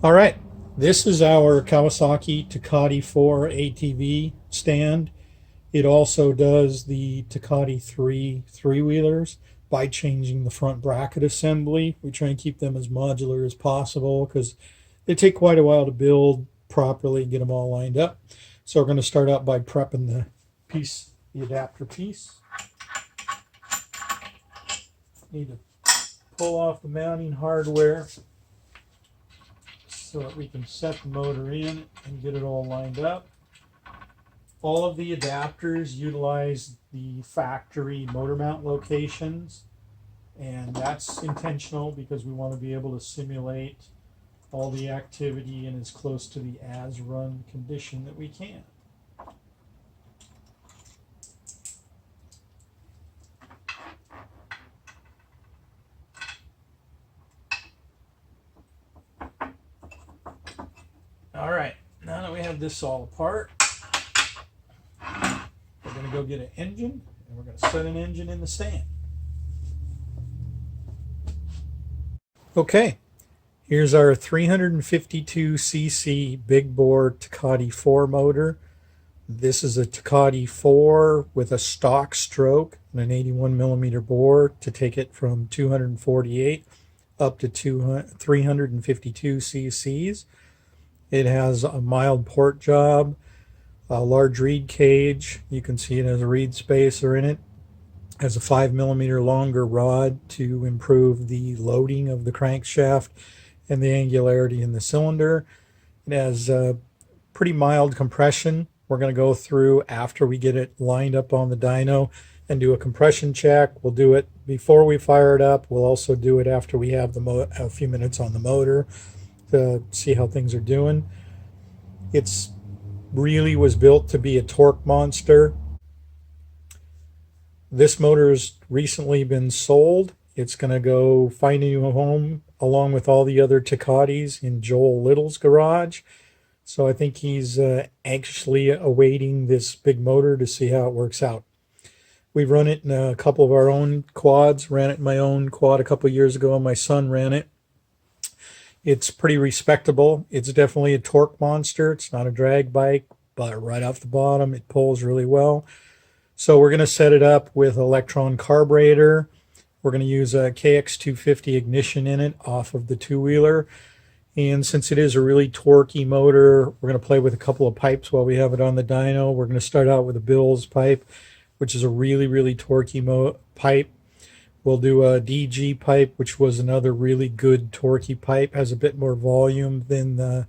All right, this is our Kawasaki Tecate 4 ATV stand. It also does the Tecate 3 three-wheelers by changing the front bracket assembly. We try and keep them as modular as possible because they take quite a while to build properly and get them all lined up. So we're going to start out by prepping the adapter piece. Need to pull off the mounting hardware so that we can set the motor in and get it all lined up. All of the adapters utilize the factory motor mount locations, and that's intentional because we want to be able to simulate all the activity in as close to the as-run condition that we can. All right, now that we have this all apart, we're going to go get an engine, and we're going to set an engine in the stand. Okay, here's our 352cc Big Bore Tecate 4 motor. This is a Tecate 4 with a stock stroke and an 81 millimeter bore to take it from 248 up to 352 cc's. It has a mild port job, a large reed cage. You can see it has a reed spacer in it. Has a 5 millimeter longer rod to improve the loading of the crankshaft and the angularity in the cylinder. It has pretty mild compression. We're going to go through after we get it lined up on the dyno and do a compression check. We'll do it before we fire it up. We'll also do it after we have a few minutes on the motor to see how things are doing. It's really was built to be a torque monster. This motor has recently been sold. It's going to go find a new home along with all the other Tecates in Joel Little's garage. So I think he's anxiously awaiting this big motor to see how it works out. We've run it in a couple of our own quads. Ran it in my own quad a couple of years ago, and my son ran it. It's pretty respectable. It's definitely a torque monster. It's not a drag bike, but right off the bottom, it pulls really well. So we're going to set it up with electron carburetor. We're going to use a KX250 ignition in it off of the two-wheeler. And since it is a really torquey motor, we're going to play with a couple of pipes while we have it on the dyno. We're going to start out with a Bill's pipe, which is a really, really torquey pipe. We'll do a DG pipe, which was another really good torquey pipe. Has a bit more volume than the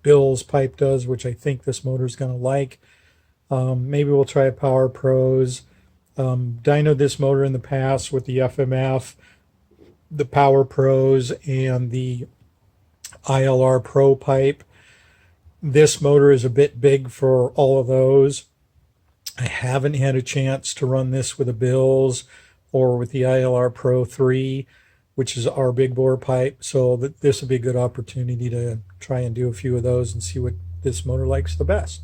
Bill's pipe does, which I think this motor is going to like. Maybe we'll try a Power Pros. Dynoed this motor in the past with the FMF, the Power Pros, and the ILR Pro pipe. This motor is a bit big for all of those. I haven't had a chance to run this with a Bill's or with the ILR Pro 3, which is our big bore pipe. So this would be a good opportunity to try and do a few of those and see what this motor likes the best.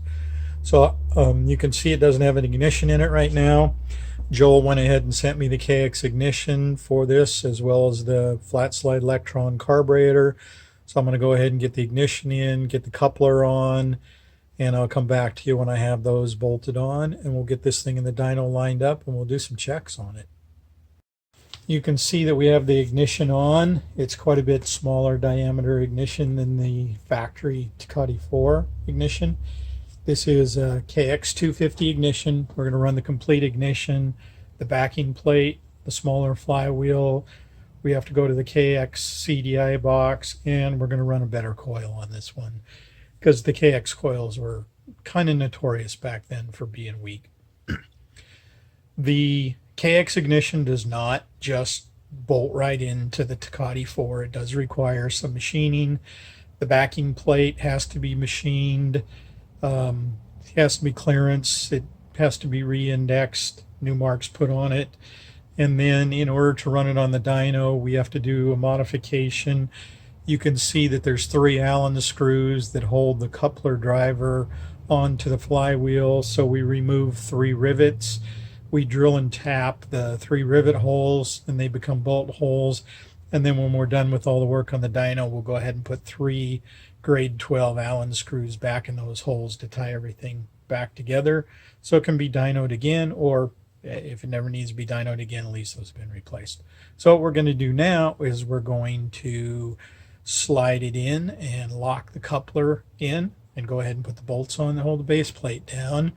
So you can see it doesn't have an ignition in it right now. Joel went ahead and sent me the KX ignition for this, as well as the flat slide electron carburetor. So I'm going to go ahead and get the ignition in, get the coupler on, and I'll come back to you when I have those bolted on, and we'll get this thing in the dyno lined up, and we'll do some checks on it. You can see that we have the ignition on. It's quite a bit smaller diameter ignition than the factory Tecate 4 ignition. This is a KX250 ignition. We're going to run the complete ignition, the backing plate, the smaller flywheel. We have to go to the KX CDI box, and we're going to run a better coil on this one because the KX coils were kind of notorious back then for being weak. The KX ignition does not just bolt right into the Tecate 4. It does require some machining. The backing plate has to be machined. It has to be clearance. It has to be re-indexed, new marks put on it. And then in order to run it on the dyno, we have to do a modification. You can see that there's 3 Allen screws that hold the coupler driver onto the flywheel. So we remove 3 rivets. We drill and tap the 3 rivet holes, and they become bolt holes. And then when we're done with all the work on the dyno, we'll go ahead and put 3 grade 12 Allen screws back in those holes to tie everything back together so it can be dynoed again, or if it never needs to be dynoed again, at least those have been replaced. So what we're going to do now is we're going to slide it in and lock the coupler in and go ahead and put the bolts on to hold the base plate down.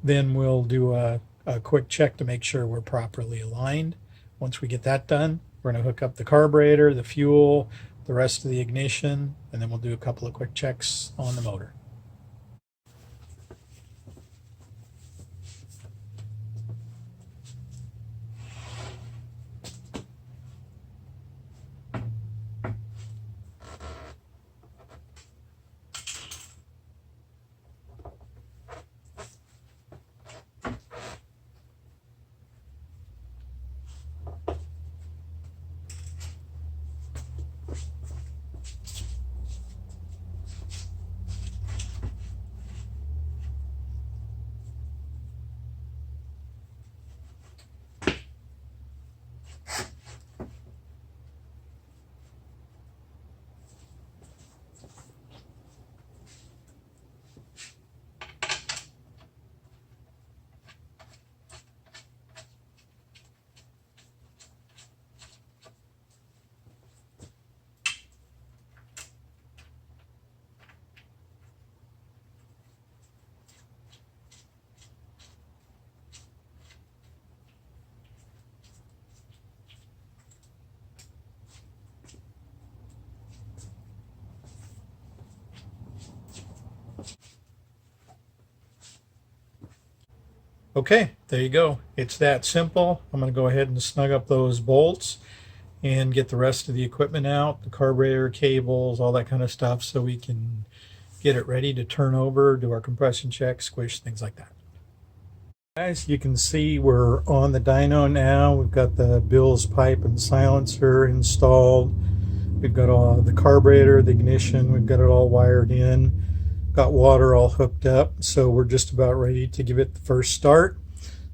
Then we'll do a quick check to make sure we're properly aligned. Once we get that done, we're going to hook up the carburetor, the fuel, the rest of the ignition, and then we'll do a couple of quick checks on the motor. Okay, there you go. It's that simple. I'm going to go ahead and snug up those bolts and get the rest of the equipment out, the carburetor, cables, all that kind of stuff, so we can get it ready to turn over, do our compression check, squish, things like that. Guys, you can see we're on the dyno now. We've got the Bill's pipe and silencer installed. We've got all the carburetor, the ignition, we've got it all wired in. Got water all hooked up, so we're just about ready to give it the first start.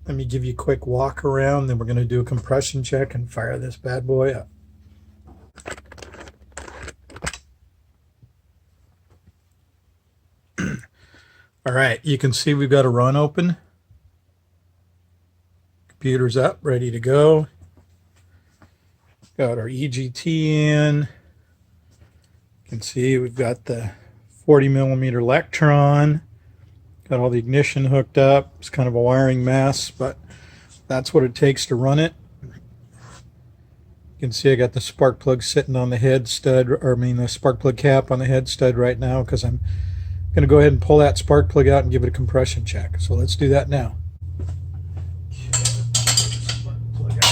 Let me give you a quick walk around, then we're going to do a compression check and fire this bad boy up. All right, you can see we've got a run open. Computer's up, ready to go. Got our EGT in. You can see we've got the 40 millimeter Electron. Got all the ignition hooked up. It's kind of a wiring mess, but that's what it takes to run it. You can see I got the spark plug sitting on the head stud, or I mean the spark plug cap on the head stud right now, because I'm going to go ahead and pull that spark plug out and give it a compression check. So let's do that now. Spark plug out.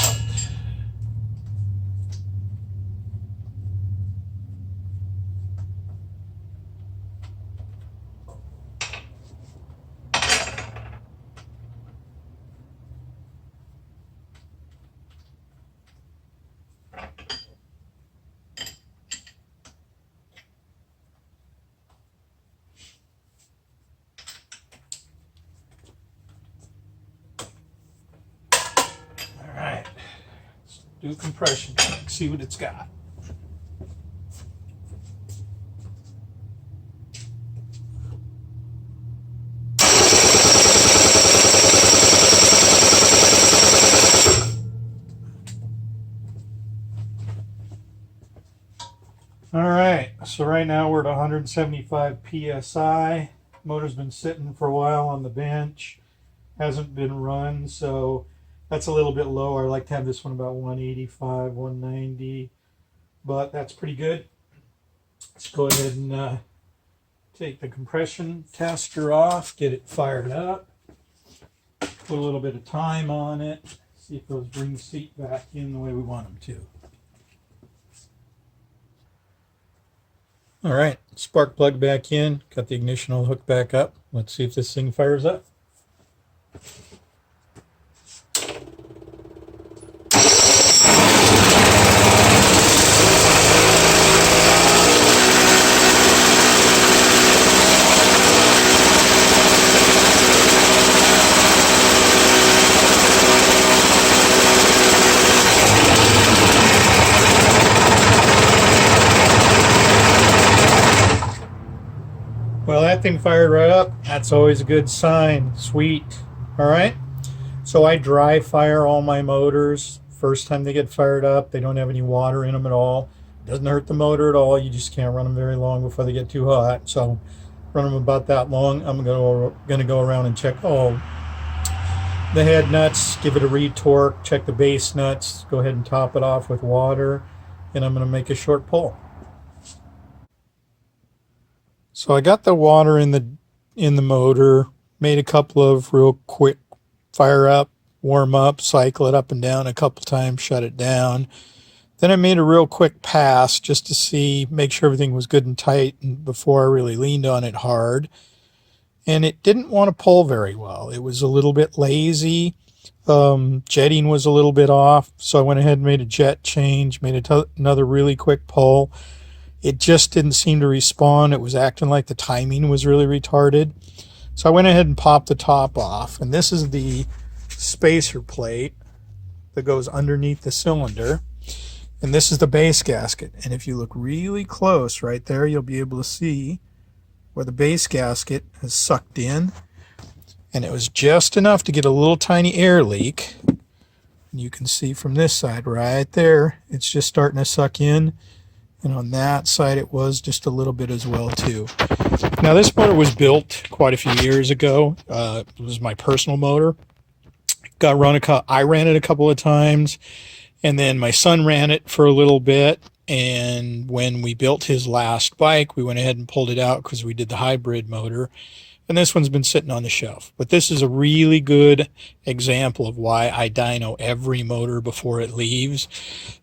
Do a compression check, see what it's got. All right, so right now we're at 175 psi. Motor's been sitting for a while on the bench, hasn't been run, so that's a little bit lower. I like to have this one about 185, 190, but that's pretty good. Let's go ahead and take the compression tester off, get it fired up, put a little bit of time on it, see if those bring the seat back in the way we want them to. All right, spark plug back in, got the ignition all hooked back up. Let's see if this thing fires up. Well, that thing fired right up. That's always a good sign. Sweet. All right. So I dry fire all my motors. First time they get fired up, they don't have any water in them at all. Doesn't hurt the motor at all. You just can't run them very long before they get too hot. So run them about that long. I'm gonna go around and check all the head nuts, give it a retorque, check the base nuts, go ahead and top it off with water, and I'm gonna make a short pull. So I got the water in the motor, made a couple of real quick fire up, warm up, cycle it up and down a couple times, shut it down. Then I made a real quick pass just to see, make sure everything was good and tight before I really leaned on it hard. And it didn't want to pull very well. It was a little bit lazy. Jetting was a little bit off, so I went ahead and made a jet change, made another really quick pull. It just didn't seem to respond. It was acting like the timing was really retarded. So I went ahead and popped the top off. And this is the spacer plate that goes underneath the cylinder. And this is the base gasket. And if you look really close right there, you'll be able to see where the base gasket has sucked in. And it was just enough to get a little tiny air leak. And you can see from this side right there, it's just starting to suck in. And on that side, it was just a little bit as well, too. Now, this motor was built quite a few years ago. It was my personal motor. I ran it a couple of times, and then my son ran it for a little bit. And when we built his last bike, we went ahead and pulled it out because we did the hybrid motor. And this one's been sitting on the shelf. But this is a really good example of why I dyno every motor before it leaves,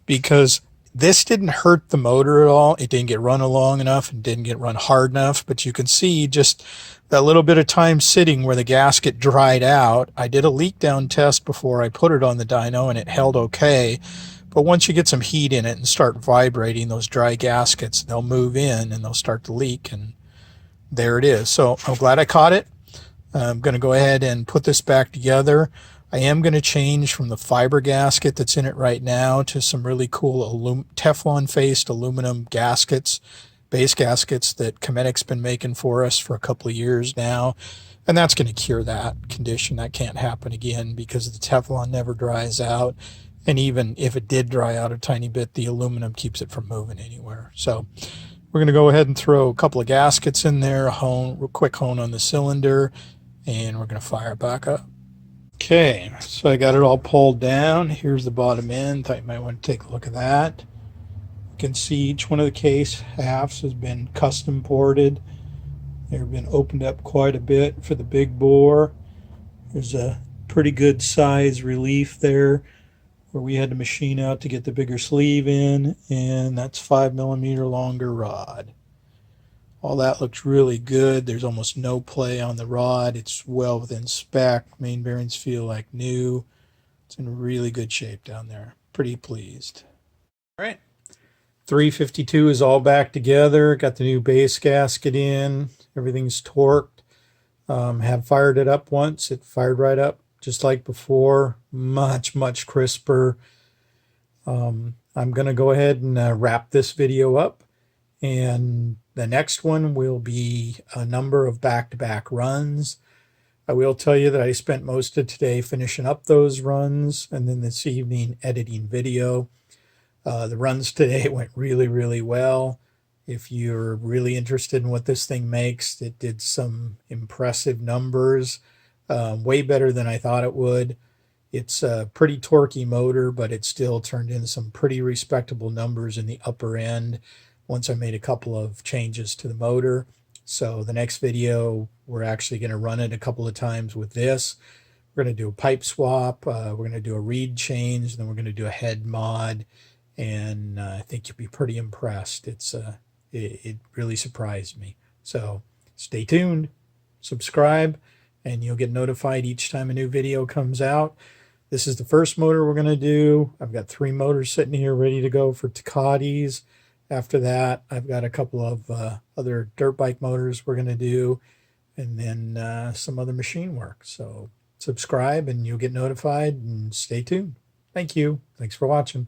because this didn't hurt the motor at all. It didn't get run long enough and didn't get run hard enough, but you can see just that little bit of time sitting where the gasket dried out. I did a leak down test before I put it on the dyno and it held okay. But once you get some heat in it and start vibrating those dry gaskets, they'll move in and they'll start to leak, and there it is. So I'm glad I caught it. I'm going to go ahead and put this back together. I am going to change from the fiber gasket that's in it right now to some really cool Teflon-faced aluminum gaskets, base gaskets that Cometic's been making for us for a couple of years now. And that's going to cure that condition. That can't happen again because the Teflon never dries out. And even if it did dry out a tiny bit, the aluminum keeps it from moving anywhere. So we're going to go ahead and throw a couple of gaskets in there, real quick hone on the cylinder, and we're going to fire it back up. Okay, so I got it all pulled down. Here's the bottom end. Thought you might want to take a look at that. You can see each one of the case halves has been custom ported. They've been opened up quite a bit for the big bore. There's a pretty good size relief there where we had to machine out to get the bigger sleeve in, and that's 5mm longer rod. All that looks really good. There's almost no play on the rod. It's well within spec. Main bearings feel like new. It's in really good shape down there. Pretty pleased. All right. 352 is all back together. Got the new base gasket in. Everything's torqued. Have fired it up once. It fired right up just like before. Much, much crisper. I'm going to go ahead and wrap this video up. And the next one will be a number of back-to-back runs. I will tell you that I spent most of today finishing up those runs and then this evening editing video. The runs today went really, really well. If you're really interested in what this thing makes, it did some impressive numbers, way better than I thought it would. It's a pretty torquey motor, but it still turned in some pretty respectable numbers in the upper end once I made a couple of changes to the motor. So the next video, we're actually going to run it a couple of times with this. We're going to do a pipe swap. We're going to do a reed change. Then we're going to do a head mod. And I think you'll be pretty impressed. It really surprised me. So stay tuned, subscribe, and you'll get notified each time a new video comes out. This is the first motor we're going to do. I've got 3 motors sitting here ready to go for Tecates. After that, I've got a couple of other dirt bike motors we're going to do, and then some other machine work. So subscribe and you'll get notified, and stay tuned. Thank you. Thanks for watching.